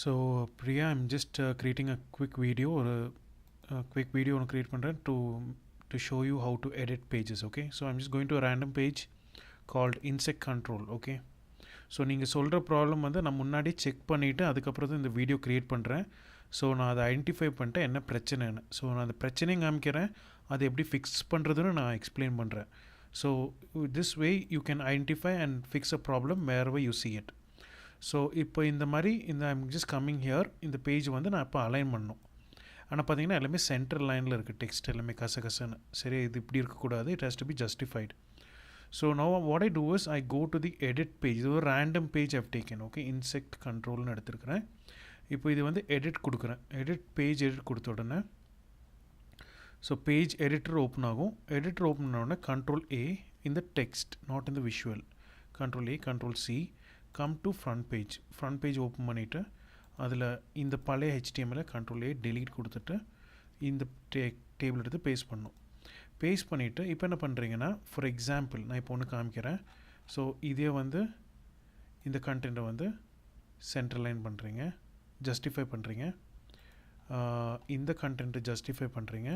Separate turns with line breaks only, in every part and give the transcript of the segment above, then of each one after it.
So Priya, I'm just creating a quick video or a quick video on create பண்றேன் to show you how to edit pages. Okay, so I'm just going to a random page called insect control. Okay, so நீங்கள் சொல்கிற problem வந்து நான் முன்னாடி check பண்ணிவிட்டு அதுக்கப்புறம் தான் இந்த வீடியோ க்ரியேட் பண்ணுறேன். ஸோ நான் அதை ஐடென்டிஃபை பண்ணிட்டேன் என்ன பிரச்சனைன்னு. ஸோ நான் அந்த பிரச்சனையும் காமிக்கிறேன், அதை எப்படி ஃபிக்ஸ் பண்ணுறதுன்னு நான் எக்ஸ்பிளைன் பண்ணுறேன். So this way you can identify and fix a problem wherever you see it. ஸோ இப்போ இந்த மாதிரி இந்த ஐம் ஜஸ்ட் கம்மிங் ஹியர், இந்த பேஜ் வந்து நான் இப்போ அலைன் பண்ணணும். ஆனால் பார்த்தீங்கன்னா எல்லாமே சென்டர் லைனில் இருக்குது, டெக்ஸ்ட் எல்லாமே கசகசன்னு. சரி, இது இப்படி இருக்கக்கூடாது, it has to be justified. So now what I do is I go to the edit page. இது ஒரு random page I've taken. Okay, insect controlனு எடுத்துருக்கிறேன். இப்போ இது வந்து edit கொடுக்குறேன். edit page edit கொடுத்த உடனே ஸோ பேஜ் எடிட்டர் ஓப்பன் ஆகும். எடிட்டர் ஓப்பன் பண்ண உடனே control A in the text, not in the visual. Control A, control C, come to front page. Front page open பண்ணிவிட்டு அதில் இந்த பழைய HTML கண்ட்ரோல் A delete கொடுத்துட்டு இந்த டேபிள் எடுத்து பேஸ்ட் பண்ணணும். பேஸ்ட் பண்ணிவிட்டு இப்போ என்ன பண்ணுறீங்கன்னா, ஃபார் எக்ஸாம்பிள் நான் இப்போ ஒன்று காமிக்கிறேன். ஸோ இதே வந்து இந்த கண்டென்ட்டை வந்து சென்டர் லைன் பண்ணுறீங்க, ஜஸ்டிஃபை பண்ணுறீங்க, இந்த கண்டென்ட்டை ஜஸ்டிஃபை பண்ணுறீங்க,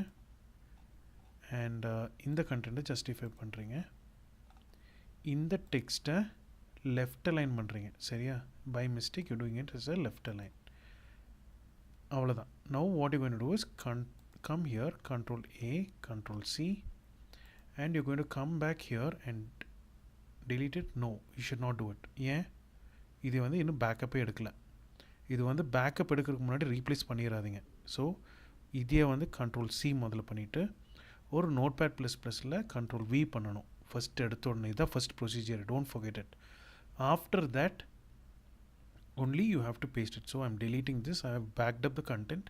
அண்ட் இந்த கண்டென்ட்டை ஜஸ்டிஃபை பண்ணுறீங்க, இந்த டெக்ஸ்ட்டை லெஃப்ட் லைன் பண்ணுறீங்க. சரியா, by mistake you doing it is a left align. அவ்வளோதான். Now what you going to do is come here, control A, control C, and you're going to come back here and delete it. No, you should not do it. ஏன் இது வந்து இன்னும் பேக்கப்பே எடுக்கல. இது வந்து backup எடுக்கிறதுக்கு முன்னாடி ரீப்ளேஸ் பண்ணிடாதீங்க. ஸோ இதே வந்து கண்ட்ரோல் C முதல்ல பண்ணிவிட்டு ஒரு நோட் பேட் ப்ளஸ் ப்ளஸில் கண்ட்ரோல் V பண்ணணும். ஃபஸ்ட் எடுத்த உடனே இதுதான் first procedure, don't forget it. After that only you have to paste it. So I'm deleting this, I have backed up the content.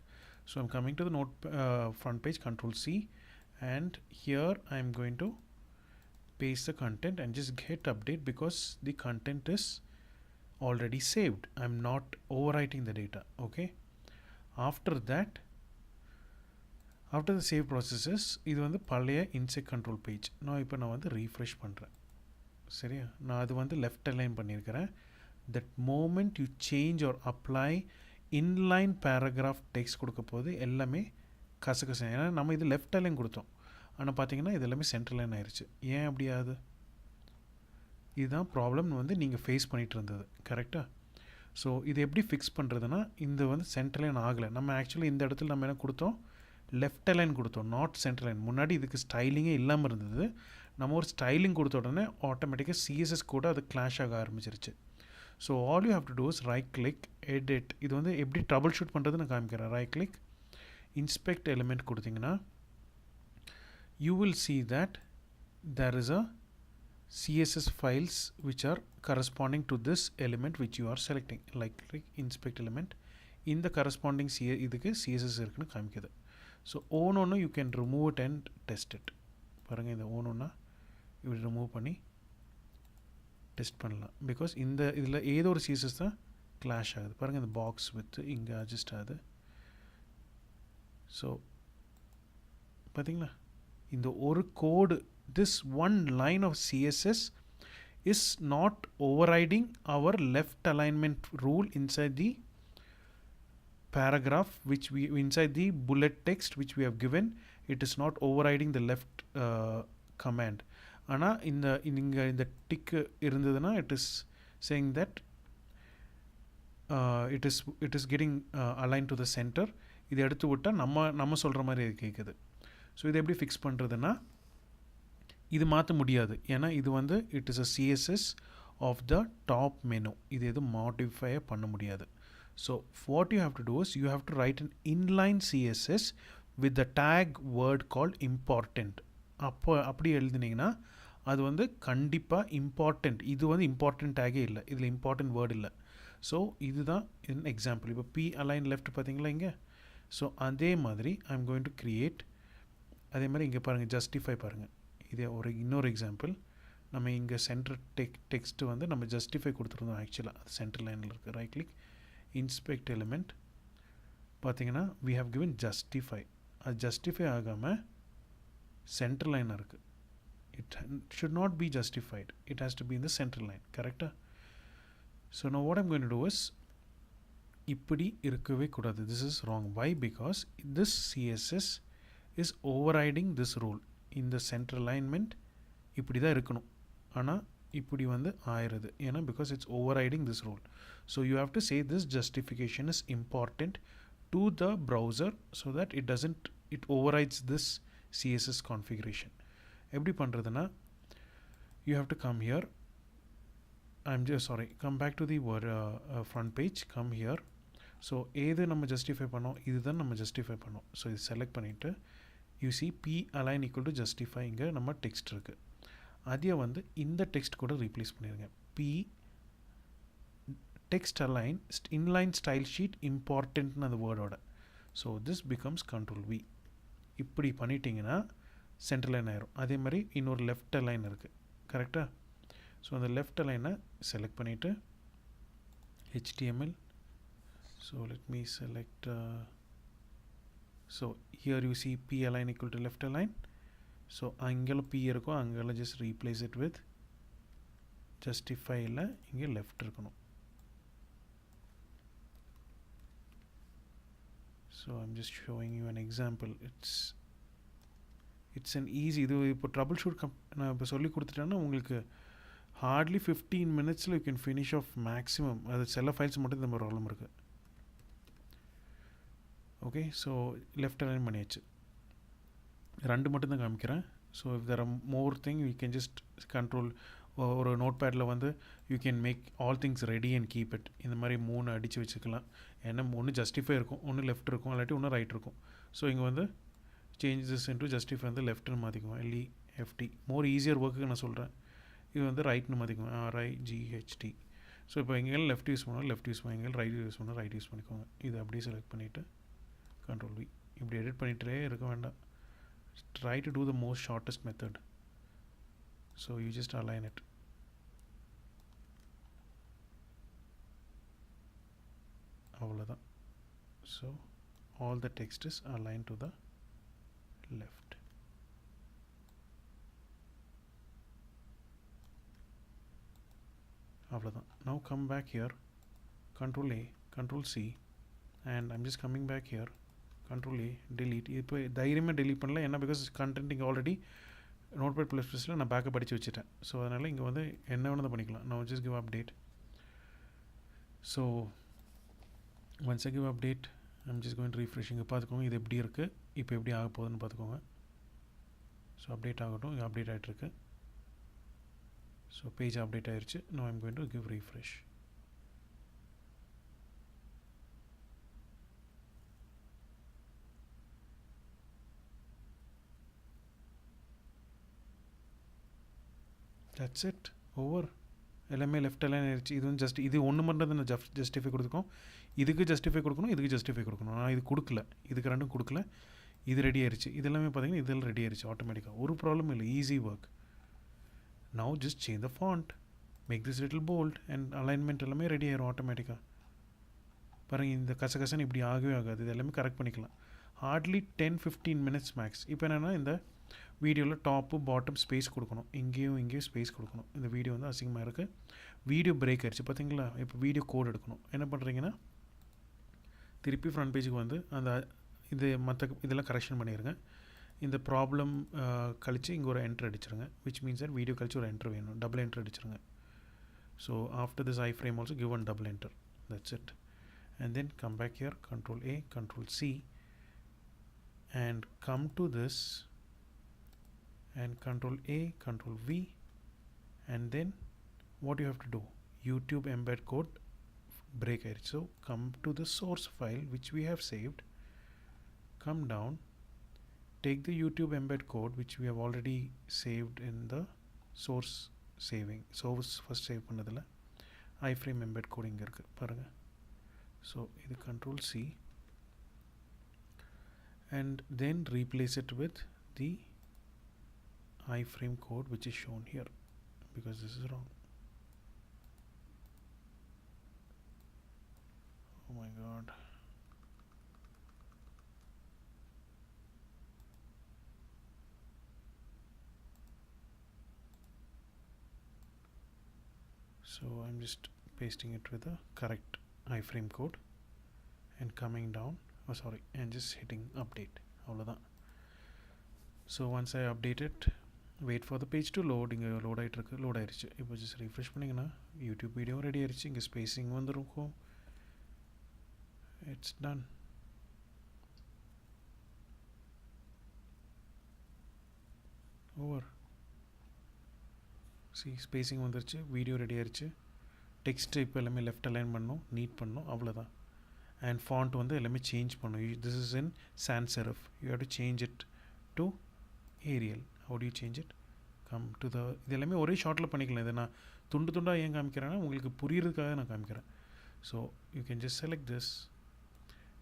So I'm coming to the front page, control C, and here I'm going to paste the content and just hit update because the content is already saved. I'm not overwriting the data. Okay, after that, after the save processes, இது வந்து பழைய insect control page. நான் இப்போ நான் வந்து refresh பண்ணுறேன். சரியா, நான் அது வந்து left align பண்ணியிருக்கிறேன். That moment you change or apply inline paragraph text கொடுக்க போது எல்லாமே கசகச. ஏன்னா நம்ம இது லெஃப்ட் லைன் கொடுத்தோம், ஆனால் பார்த்தீங்கன்னா இது எல்லாமே சென்ட்ரல் லைன் ஆயிடுச்சு. ஏன் அப்படி ஆகுது? இதுதான் ப்ராப்ளம் வந்து நீங்கள் ஃபேஸ் பண்ணிகிட்டு இருந்தது. கரெக்டாக? ஸோ இது எப்படி ஃபிக்ஸ் பண்ணுறதுன்னா, இந்த வந்து சென்ட்ரல் லைன் ஆகலை. நம்ம ஆக்சுவலி இந்த இடத்துல நம்ம என்ன கொடுத்தோம், லெஃப்ட் லைன் கொடுத்தோம், நாட் சென்ட்ரல் லைன். முன்னாடி இதுக்கு ஸ்டைலிங்கே இல்லாமல் இருந்தது. நம்ம ஒரு ஸ்டைலிங் கொடுத்த உடனே ஆட்டோமேட்டிக்காக CSS கூட அது கிளாஷ் ஆக ஆரம்பிச்சிருச்சு. So all you have to do is right click, edit. இது வந்து எப்படி ட்ரபிள் ஷூட் பண்ணுறது நான் காமிக்கிறேன். ரைட் கிளிக், இன்ஸ்பெக்ட் எலிமெண்ட் கொடுத்தீங்கன்னா you will see that there is a CSS files which are corresponding to this element which you are selecting. Like click inspect element, இந்த corresponding இதுக்கு CSS இருக்குன்னு காமிக்குது. So ஒன்று you can remove it and test it. பாருங்கள், இந்த ஒன்று இப்படி remove பண்ணி டெஸ்ட் பண்ணலாம். பிகாஸ் இந்த இதில் ஏதோ ஒரு CSS தான் கிளாஷ் ஆகுது. பாருங்கள், இந்த பாக்ஸ் வித் இங்கே அட்ஜஸ்ட் ஆகுது. ஸோ பார்த்தீங்களா, இந்த ஒரு கோடு, this one line of CSS is not overriding our left alignment rule inside the paragraph which we inside the bullet text which we have given. It is not overriding the left command. ஆனால் இந்த tick இருந்ததுன்னா it is saying that it is getting align to the centre. இதை எடுத்து விட்டால் நம்ம சொல்கிற மாதிரி இது கேட்குது. ஸோ இதை எப்படி ஃபிக்ஸ் பண்ணுறதுன்னா, இது மாற்ற முடியாது. ஏன்னா இது வந்து it is a CSS of the top menu. இது எதுவும் மாடிஃபையே பண்ண முடியாது. So what you have to do is you have to write an inline CSS with the tag word called important. அப்படி எழுதினீங்கன்னா அது வந்து கண்டிப்பாக இம்பார்ட்டண்ட். இது வந்து இம்பார்ட்டண்ட் டேகே இல்லை, இதில் இம்பார்ட்டன்ட் வேர்டு இல்லை. ஸோ இதுதான் எக்ஸாம்பிள். இப்போ P அலைன் லெஃப்ட் பார்த்தீங்களா இங்கே. ஸோ அதே மாதிரி I am going to create. அதே மாதிரி இங்கே பாருங்கள், ஜஸ்டிஃபை பாருங்கள். இதே இன்னொரு எக்ஸாம்பிள். நம்ம இங்கே சென்டர் டெக்ஸ்ட்டு வந்து நம்ம ஜஸ்டிஃபை கொடுத்துருந்தோம். ஆக்சுவலாக அது சென்டர் லைனில் இருக்குது. Right click, inspect element. பார்த்தீங்கன்னா வி ஹவ் கிவன் ஜஸ்டிஃபை. அது ஜஸ்டிஃபை ஆகாமல் சென்டர் லைனாக இருக்குது. It should not be justified. It has to be in the center line. Correct? So now what I'm going to do is இப்படி இருக்கவே கூடாது. This is wrong. Why? Because this CSS is overriding this rule. இந்த center alignment இப்படி தான் இருக்கணும். ஆனால் இப்படி வந்து ஆயிடுது. ஏன்னா because it's overriding this rule. So you have to say this justification is important to the browser so that it overrides this CSS configuration. எப்படி பண்ணுறதுன்னா, you have to come here. Come back to the front page. Come here. So ஏது நம்ம justify பண்ணோம், இதுதான் நம்ம justify பண்ணோம். So இது select பண்ணிவிட்டு you see p align equal to justify, இங்கே நம்ம டெக்ஸ்ட் இருக்குது. அதையே வந்து இந்த டெக்ஸ்ட் கூட ரீப்ளேஸ் பண்ணிடுங்க. P text align inline style sheet இம்பார்ட்டன்ட்னு அந்த வேர்டோட. So this becomes control V. இப்படி பண்ணிட்டீங்கன்னா சென்டர் லைன் ஆயிரும். அதே மாதிரி இன்னொரு லெஃப்ட் அலைன் இருக்குது, கரெக்டாக? ஸோ அந்த லெஃப்ட் அலைனை செலக்ட் பண்ணிவிட்டு HTML. So let me select, so here you see P align equal to left align. So angle P இருக்கும், angle just replace it with justify இல்ல இங்கே left இருக்கணும். So I'm just showing you an example. It's an easy, இது இப்போ trouble shoot நான் இப்போ சொல்லி கொடுத்துட்டேன்னா உங்களுக்கு hardly 15 minutes you can finish off maximum. அது சில ஃபைல்ஸ் மட்டும் இந்த ப்ராப்ளம் இருக்குது. ஓகே, ஸோ லெஃப்ட் அலைன் பண்ணியாச்சு. ரெண்டு மட்டும் தான் காமிக்கிறேன். So if there are more thing you can just control ஒரு நோட் பேடில் வந்து you can make all things ready and keep it. இந்த மாதிரி 3 அடித்து வச்சுக்கலாம். ஏன்னா ஒன்று ஜஸ்டிஃபை இருக்கும், ஒன்று லெஃப்ட் இருக்கும், இல்லாட்டி ஒன்று ரைட் இருக்கும். ஸோ இங்கே வந்து சேஞ்சஸ் இன்ட்டு ஜஸ்டிஃபை வந்து லெஃப்ட்னு மாற்றிக்குவோம், LEFT. மோர் ஈஸியர் ஒர்க்குக்கு நான் சொல்கிறேன். இது வந்து ரைட்னு மாற்றிக்குவோம், RIGHT. ஸோ இப்போ எங்கேயும் லெஃப்ட் யூஸ் பண்ணாலும் லெஃப்ட் யூஸ் பண்ணுங்க, எங்கேயும் ரைட் யூஸ் பண்ணால் ரைட் யூஸ் பண்ணிக்கோங்க. இது அப்படியே செலக்ட் பண்ணிவிட்டு Control V. இப்படி எடிட் பண்ணிகிட்டே இருக்க வேண்டாம். Try to do the most shortest method. So you just align it. அவ்வளோதான். So all the text is aligned to the left. அவ்வளோதான். Now come back here. Control A, Control C, and I'm just coming back here. Control A, delete. இப்போ தைரியமாக delete பண்ணல, ஏன்னா because content இங்கே already notepad plus ப்ளஸில் நான் backup படித்து வச்சுட்டேன். ஸோ அதனால் இங்கே வந்து என்ன வேணால் பண்ணிக்கலாம். நான் just give update. So once I give update I'm just going refresh. இங்கே பார்த்துக்கோங்க இது எப்படி இருக்குது, இப்போ எப்படி ஆக போகுதுன்னு பார்த்துக்கோங்க. ஸோ அப்டேட் ஆகட்டும். இங்கே அப்டேட் ஆகிட்டுருக்கு. ஸோ பேஜ் அப்டேட் ஆகிடுச்சு. No I'm going to give refresh. That's it, over. எல்லாமே லெஃப்ட் அலைன் ஆயிடுச்சு. இது வந்து இது ஒன்று மட்டும் தான் ஜஸ்டிஃபை கொடுத்துக்கோம். இதுக்கு ஜஸ்டிஃபை கொடுக்கணும், இதுக்கு ஜஸ்டிஃபை கொடுக்கணும். நான் இது கொடுக்கல, இதுக்கு ரெண்டும் கொடுக்கல. இது ரெடி ஆயிடுச்சு. இது எல்லாமே பார்த்தீங்கன்னா இதெல்லாம் ரெடி ஆயிடுச்சு ஆட்டோமேட்டிக்காக. ஒரு ப்ராப்ளம் இல்லை, easy work. Now just change the font, make this little bold and alignment எல்லாமே ரெடி ஆயிரும் ஆட்டோமேட்டிக்காக. பாருங்கள், இந்த கசகசன்னு இப்படி ஆகவே ஆகாது. இது எல்லாமே கரெக்ட் பண்ணிக்கலாம். Hardly 10-15 minutes max. இப்போ என்னென்னா இந்த வீடியோவில் டாப்பு பாட்டம் ஸ்பேஸ் கொடுக்கணும், இங்கேயும் ஸ்பேஸ் கொடுக்கணும். இந்த வீடியோ வந்து அசிங்கமாக இருக்குது. வீடியோ பிரேக் ஆயிடுச்சு பார்த்தீங்களா? இப்போ வீடியோ கோட் எடுக்கணும். என்ன பண்ணுறீங்கன்னா திருப்பி ஃப்ரண்ட் பேஜுக்கு வந்து அந்த இதெல்லாம் கரெக்ஷன் பண்ணிடுங்க. இந்த ப்ராப்ளம் கழித்து இங்கே ஒரு என்ட்ரு அடிச்சிருங்க. விச் மீன்ஸ் தட் வீடியோ கழிச்சு ஒரு என்ட்ரு வேணும், டபுள் என்ட்ரு அடிச்சிருங்க. So after this iframe also give one double enter. That's it. And then come back here, Control A, Control C, and come to this and Control A, Control V, and then what you have to do, YouTube embed code break it. So come to the source file which we have saved, come down, take the YouTube embed code which we have already saved in the source saving. Source first save பண்ணதில்ல iframe embed code இங்கே இருக்குது பாருங்கள். So இது Control C and then replace it with the iframe code which is shown here, because this is wrong. Oh my god. So I'm just pasting it with the correct iframe code. and coming down, and just hitting update. அவ்வளோதான். So once I update it, wait for the page to load. இங்கே load ஆகிட்டுருக்கு, load ஆயிடுச்சு. இப்போ just refresh பண்ணிங்கன்னா YouTube video ready ஆயிடுச்சு. இங்கே spacing வந்துருக்கும். It's done. Over. See, spacing வந்துருச்சு, வீடியோ ரெடி ஆயிடுச்சு. டெக்ஸ்ட் இப்போ எல்லாமே லெஃப்ட் அலைன் பண்ணணும், நீட் பண்ணணும், அவ்வளோதான். அண்ட் ஃபாண்ட் வந்து எல்லாமே சேஞ்ச் பண்ணணும். This is in sans serif. You have to change it to Arial. How do you change it? Come to the, இது எல்லாமே ஒரே ஷார்ட்டில் பண்ணிக்கலாம். இதை நான் துண்டு துண்டாக ஏன் காமிக்கிறேன்னா உங்களுக்கு புரியுறதுக்காக நான் காமிக்கிறேன். So you can just select this,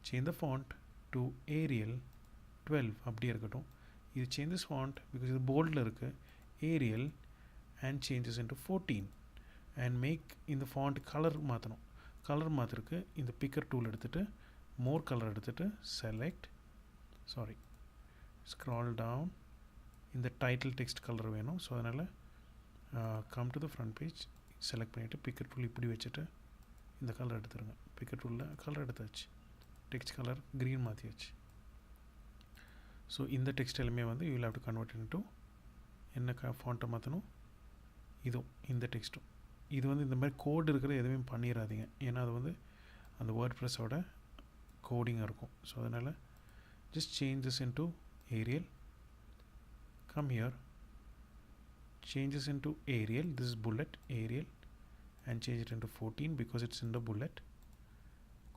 change the font to Arial 12 அப்படியே இருக்கட்டும். இது சேஞ்ச் திஸ் ஃபாண்ட் பிகாஸ் இது போல்டில் இருக்குது, Arial and changes into 14 and make இந்த ஃபாண்ட் கலர் மாற்றணும். கலர் மாற்றிருக்கு இந்த பிக்கர் டூல் எடுத்துகிட்டு மோர் கலர் எடுத்துகிட்டு செலக்ட், ஸ்க்ரால் டவுன், இந்த டைட்டில் டெக்ஸ்ட் கலர் வேணும். ஸோ அதனால் come to the front page, select பண்ணிவிட்டு பிக்கர் டூல் இப்படி வச்சுட்டு இந்த கலர் எடுத்துருங்க. பிக்கர் டூலில் கலர் எடுத்தாச்சு, டெக்ஸ்ட் கலர் க்ரீன் மாற்றியாச்சு. ஸோ இந்த டெக்ஸ்ட் எல்லாமே வந்து you will have to convert into என்ன ஃபாண்ட்டை மாற்றணும், இதுவும் இந்த டெக்ஸ்ட்டும். இது வந்து இந்த மாதிரி கோடு இருக்கிற எதுவுமே பண்ணிடாதீங்க, ஏன்னா அது வந்து அந்த வேர்ட் ப்ரெஸ்ஸோட கோடிங்காக இருக்கும். ஸோ அதனால் just change this into Arial, come here, changes into Arial, this is bullet Arial, and change it into 14 because it's in the bullet.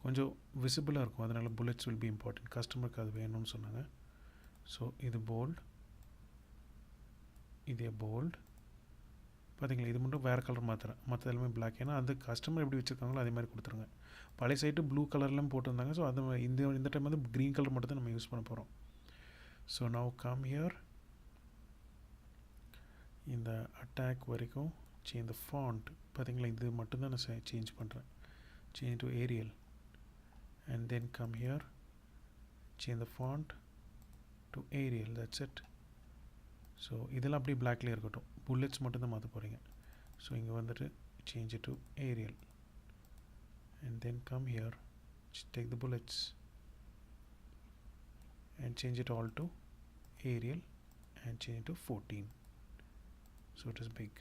கொஞ்சம் விசிபிளாக இருக்கும், அதனால் bullets will be important. கஸ்டமருக்கு அது வேணும்னு சொன்னாங்க. ஸோ இது போல்ட், இதே போல்ட் பார்த்தீங்களா. இது மட்டும் வேறு கலர் மாற்றுறேன், மற்ற எல்லாமே பிளாக். ஏன்னா அந்த கஸ்டமர் எப்படி வச்சுருக்காங்களோ அதே மாதிரி கொடுத்துருங்க. பழைய சைட்டு ப்ளூ கலர்லாம் போட்டிருந்தாங்க. ஸோ அது இந்த டைம் வந்து க்ரீன் கலர் மட்டும் தான் நம்ம யூஸ் பண்ண போகிறோம். ஸோ நவ் கம் ஹியர், இந்த அட்டாக் வரைக்கும் சேஞ்ச் த ஃபாண்ட். பார்த்தீங்களா, இது மட்டும்தான் நான் சேஞ்ச் பண்ணுறேன். Change to Arial and then come here, change the font to Arial, that's it. So இதெல்லாம் அப்படியே பிளாக்லேயே இருக்கட்டும், புல்லெட்ஸ் மட்டும்தான் மாற்ற போகிறீங்க. ஸோ இங்கே வந்துட்டு change to Arial and then come here, take the bullets and change it all to Arial and change it to 14. So it is big.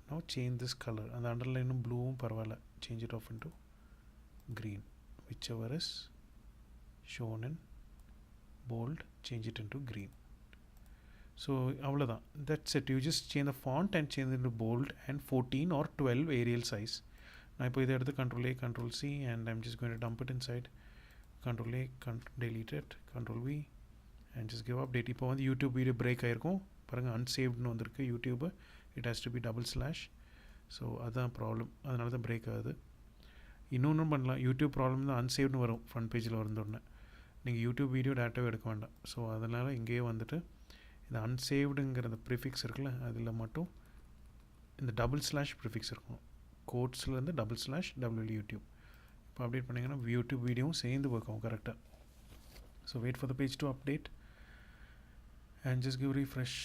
Now change this color, and the underline blue parvala, change it off into green, whichever is shown in bold, change it into green. So avladha, that's it. You just change the font and change it into bold and 14 or 12 Arial size. Now ipo idha eduthu control A control C and I'm just going to dump it inside. Control A, delete it, Control V and just give update. இப்போ வந்து YouTube video break ஆகிருக்கும் பாருங்கள், அன்சேவ்டுன்னு வந்திருக்கு YouTube. It has to be //. So அதுதான் problem, அதனால தான் break ஆகுது. இன்னொன்றும் பண்ணலாம், யூடியூப் ப்ராப்ளம் தான் அன்சேவ்டுன்னு வரும் ஃப்ரண்ட் பேஜில் வந்தோடனே. நீங்கள் யூடியூப் வீடியோ டேட்டாவே எடுக்க வேண்டாம். ஸோ அதனால் இங்கேயே வந்துட்டு இந்த அன்சேவ்டுங்கிற அந்த ப்ரிஃபிக்ஸ் இருக்குல்ல, அதில் மட்டும் இந்த // ப்ரிஃபிக்ஸ் இருக்கும். கோட்ஸ்லேருந்து // யூடியூப் இப்போ அப்டேட் பண்ணிங்கன்னா யூடியூப் வீடியோவும் சேர்ந்து வைக்கும் கரெக்டாக. So wait for the page to update and just give refresh.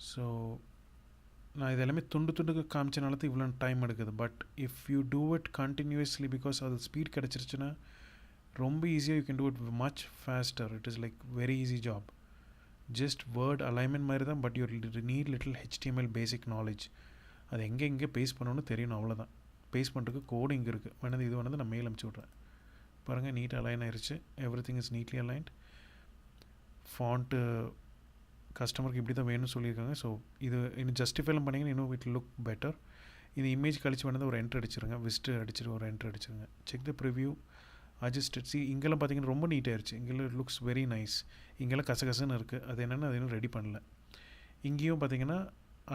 So நான் இது எல்லாமே துண்டுக்கு காமிச்சனால தான் இவ்வளோ டைம் எடுக்குது. But if you do it கண்டினியூஸ்லி, பிகாஸ் அது ஸ்பீட் கிடச்சிருச்சுன்னா ரொம்ப ஈஸியாக you can do it much faster. It is like very easy job. Just word alignment மாதிரி தான், but you need little HTML basic knowledge. அது எங்கே பேஸ்ட் பண்ணணும்னு தெரியணும், அவ்வளோதான். பேஸ்ட் பண்ணுறதுக்கு கோடு இங்கே இருக்குது. வேணது இது வேணது நான் மெயில் அனுப்பிச்சி விட்றேன். பாருங்கள், நீட்டாக அலைன் ஆயிடுச்சு. Every thing is neatly aligned. Font கஸ்டமருக்கு இப்படி தான் வேணும்னு சொல்லியிருக்காங்க. ஸோ இது இன்னும் ஜஸ்டிஃபைலாம் பண்ணிங்கன்னா இன்னும் இட் லுக் பெட்டர். இந்த இமேஜ் கழிச்சு வேணது ஒரு என்ட்ரு அடிச்சிருங்க, விசிட்டு அடிச்சுட்டு ஒரு என்ட்ரு அடிச்சிருங்க. Check the preview, adjusted. See இங்கெல்லாம் பார்த்தீங்கன்னா ரொம்ப நீட்டாகிடுச்சு. இங்கெல்லாம் லுக்ஸ் வெரி நைஸ். இங்கெல்லாம் கசகசன்னு இருக்குது. அது என்னென்னு அது இன்னும் ரெடி பண்ணல. இங்கேயும் பார்த்தீங்கன்னா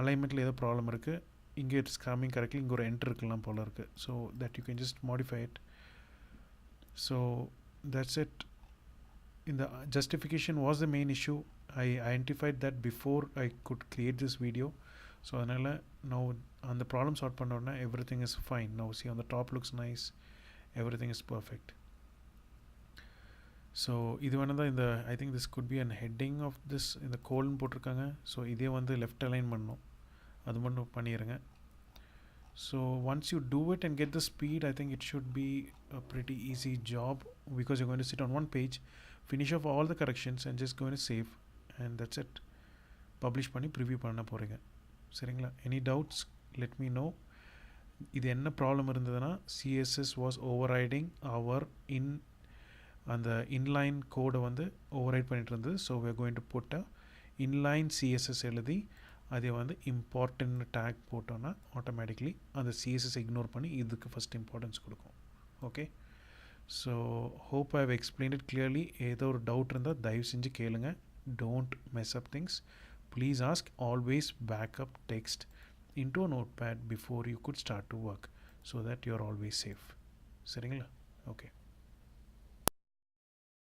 அலைன்மெண்ட்டில் ஏதோ ப்ராப்ளம் இருக்குது. இங்கே இட்ஸ் கமிங் கரெக்ட்லி. இங்கே ஒரு என்ட்ரு இருக்கலாம் போல் இருக்குது. So that you can just modify it. So that's it. இந்த justification was the main issue. I identified that before I could create this video. So அதனால் now அந்த problem solve பண்ண உடனே everything is fine. Now see on the top looks nice, everything is perfect. So இது வேணால் இந்த I think this could be an heading of this. இந்த கோல்னு போட்டிருக்காங்க. ஸோ இதே வந்து லெஃப்ட் அலைன் பண்ணணும், அது மட்டும் பண்ணிடுங்க. So once you do it and get the speed, I think it should be a pretty easy job, because you're going to sit on one page, finish off all the corrections and just going to save, and that's it. Publish பண்ணி preview பண்ண போகிறீங்க. சரிங்களா? Any doubts let me know. இது என்ன ப்ராப்ளம் இருந்ததுன்னா, CSS was overriding our அந்த inline கோடை வந்து ஓவர் ரைட் பண்ணிட்டு இருந்தது. So we're going to put a inline CSS எழுதி அதை வந்து இம்பார்ட்டன்ட் டேக் போட்டோன்னா ஆட்டோமேட்டிக்லி அந்த சிஎஸ்எஸ் இக்னோர் பண்ணி இதுக்கு ஃபஸ்ட் இம்பார்ட்டன்ஸ் கொடுக்கும். Okay, so hope I have explain it clearly. ஏதோ ஒரு டவுட் இருந்தால் தயவு செஞ்சு கேளுங்க. Don't mess up things. Please ask. Always back up text into a notepad before you could start to work, so that you're always safe. சரிங்களா? Okay.